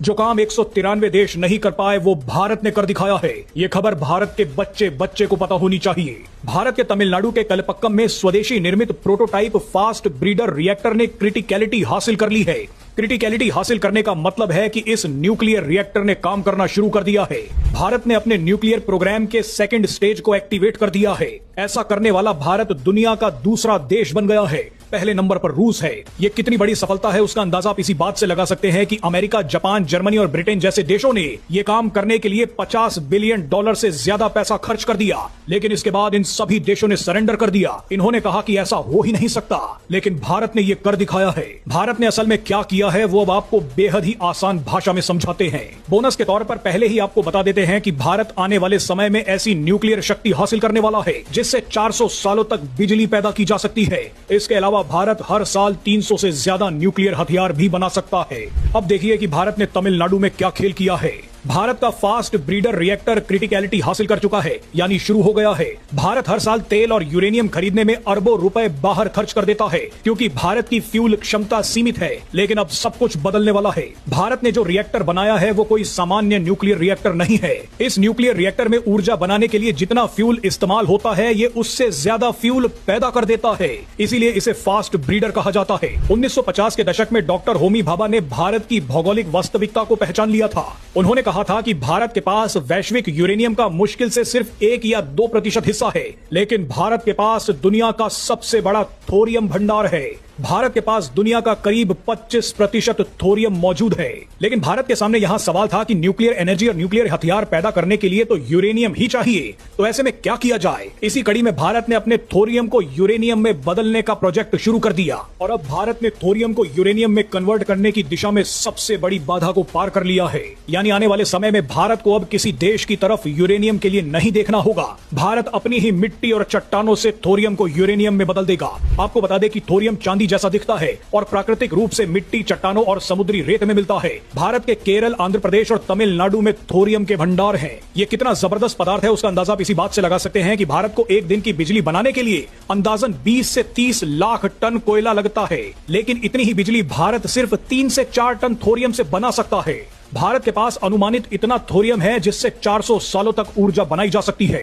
जो काम 193 देश नहीं कर पाए वो भारत ने कर दिखाया है। ये खबर भारत के बच्चे बच्चे को पता होनी चाहिए। भारत के तमिलनाडु के कलपक्कम में स्वदेशी निर्मित प्रोटोटाइप फास्ट ब्रीडर रिएक्टर ने क्रिटिकलिटी हासिल कर ली है। क्रिटिकलिटी हासिल करने का मतलब है कि इस न्यूक्लियर रिएक्टर ने काम करना शुरू कर दिया है। भारत ने अपने न्यूक्लियर प्रोग्राम के सेकंड स्टेज को एक्टिवेट कर दिया है। ऐसा करने वाला भारत दुनिया का दूसरा देश बन गया है। पहले नंबर पर रूस है। ये कितनी बड़ी सफलता है उसका अंदाजा आप इसी बात से लगा सकते हैं कि अमेरिका, जापान, जर्मनी और ब्रिटेन जैसे देशों ने ये काम करने के लिए $50 बिलियन से ज्यादा पैसा खर्च कर दिया, लेकिन इसके बाद इन सभी देशों ने सरेंडर कर दिया। इन्होंने कहा कि ऐसा हो ही नहीं सकता, लेकिन भारत ने ये कर दिखाया है। भारत ने असल में क्या किया है वो अब आपको बेहद ही आसान भाषा में समझाते हैं। बोनस के तौर पर पहले ही आपको बता देते हैं कि भारत आने वाले समय में ऐसी न्यूक्लियर शक्ति हासिल करने वाला है जिससे 400 सालों तक बिजली पैदा की जा सकती है। इसके अलावा भारत हर साल 300 से ज्यादा न्यूक्लियर हथियार भी बना सकता है। अब देखिए कि भारत ने तमिलनाडु में क्या खेल किया है। भारत का फास्ट ब्रीडर रिएक्टर क्रिटिकलिटी हासिल कर चुका है, यानी शुरू हो गया है। भारत हर साल तेल और यूरेनियम खरीदने में अरबों रुपए बाहर खर्च कर देता है क्योंकि भारत की फ्यूल क्षमता सीमित है, लेकिन अब सब कुछ बदलने वाला है। भारत ने जो रिएक्टर बनाया है वो कोई सामान्य न्यूक्लियर रिएक्टर नहीं है। इस न्यूक्लियर रिएक्टर में ऊर्जा बनाने के लिए जितना फ्यूल इस्तेमाल होता है ये उससे ज्यादा फ्यूल पैदा कर देता है, इसीलिए इसे फास्ट ब्रीडर कहा जाता है। 1950 के दशक में डॉक्टर होमी भाभा ने भारत की भौगोलिक वास्तविकता को पहचान लिया था। उन्होंने कहा था कि भारत के पास वैश्विक यूरेनियम का मुश्किल से सिर्फ 1 या 2% हिस्सा है, लेकिन भारत के पास दुनिया का सबसे बड़ा थोरियम भंडार है। भारत के पास दुनिया का करीब 25% थोरियम मौजूद है। लेकिन भारत के सामने यहां सवाल था कि न्यूक्लियर एनर्जी और न्यूक्लियर हथियार पैदा करने के लिए तो यूरेनियम ही चाहिए, तो ऐसे में क्या किया जाए। इसी कड़ी में भारत ने अपने थोरियम को यूरेनियम में बदलने का प्रोजेक्ट शुरू कर दिया और अब भारत ने थोरियम को यूरेनियम में कन्वर्ट करने की दिशा में सबसे बड़ी बाधा को पार कर लिया है। यानी आने वाले समय में भारत को अब किसी देश की तरफ यूरेनियम के लिए नहीं देखना होगा। भारत अपनी ही मिट्टी और चट्टानों से थोरियम को यूरेनियम में बदल देगा। आपको बता दें कि थोरियम चांदी जैसा दिखता है और प्राकृतिक रूप से मिट्टी, चट्टानों और समुद्री रेत में मिलता है। भारत के केरल, आंध्र प्रदेश और तमिलनाडु में थोरियम के भंडार हैं। ये कितना जबरदस्त पदार्थ है उसका अंदाजा आप इसी बात से लगा सकते हैं कि भारत को एक दिन की बिजली बनाने के लिए अंदाजन 20 से 30 लाख टन कोयला लगता है, लेकिन इतनी ही बिजली भारत सिर्फ 3 से 4 टन थोरियम से बना सकता है। भारत के पास अनुमानित इतना थोरियम है जिससे 400 सालों तक ऊर्जा बनाई जा सकती है।